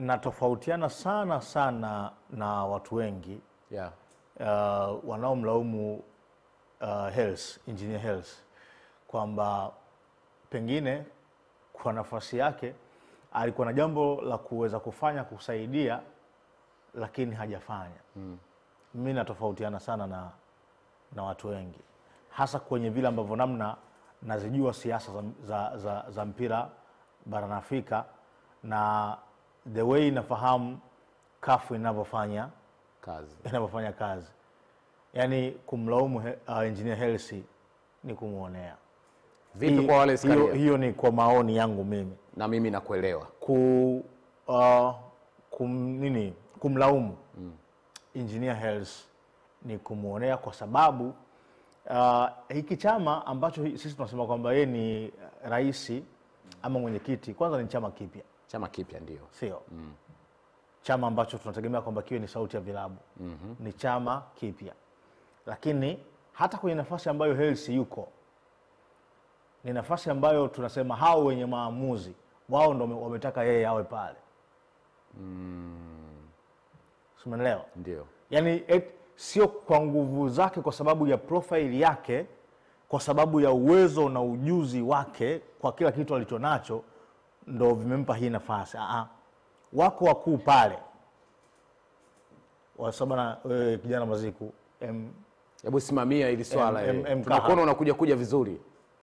natofautiana sana na watu wengi wanaomlaumu Engineer Hersi kwamba pengine kwa nafasi yake alikuwa na jambo la kuweza kufanya kusaidia, lakini hajafanya. Mimi natofautiana sana na watu wengi, hasa kwenye vile ambavyo namna nazijua siasa za mpira barani Afrika na the way inafahamu CAF inavyofanya kazi. Yani kumlaumu Engineer Hersi ni kumuonea. Vipi kwa wale Skaria? Hiyo ni kwa maoni yangu mimi. Na mimi nakuelewa. Kumlaumu Engineer Hersi ni kumuonea, kwa sababu hiki chama ambacho sisi tunasema kwamba yeye ni rais ama mwenyekiti, kwanza ni chama kipya. Chama kipya ndio. Sio. Chama ambacho tunategemea kwamba kiwe ni sauti ya vilabu. Ni chama kipya. Lakini hata kwenye nafasi ambayo Hersi yuko, ni nafasi ambayo tunasema hao wenye maamuzi wao ndio wametaka yeye awe pale. Umeelewa? Ndio. Yani sio kwa nguvu zake, kwa sababu ya profile yake, kwa sababu ya uwezo na ujuzi wake kwa kila kitu alichonacho ndo vimempa hii nafasi. Wako wakuu pale. Wasabana kijana Maziku hebu simamia ili swala. Tunakuona unakuja vizuri.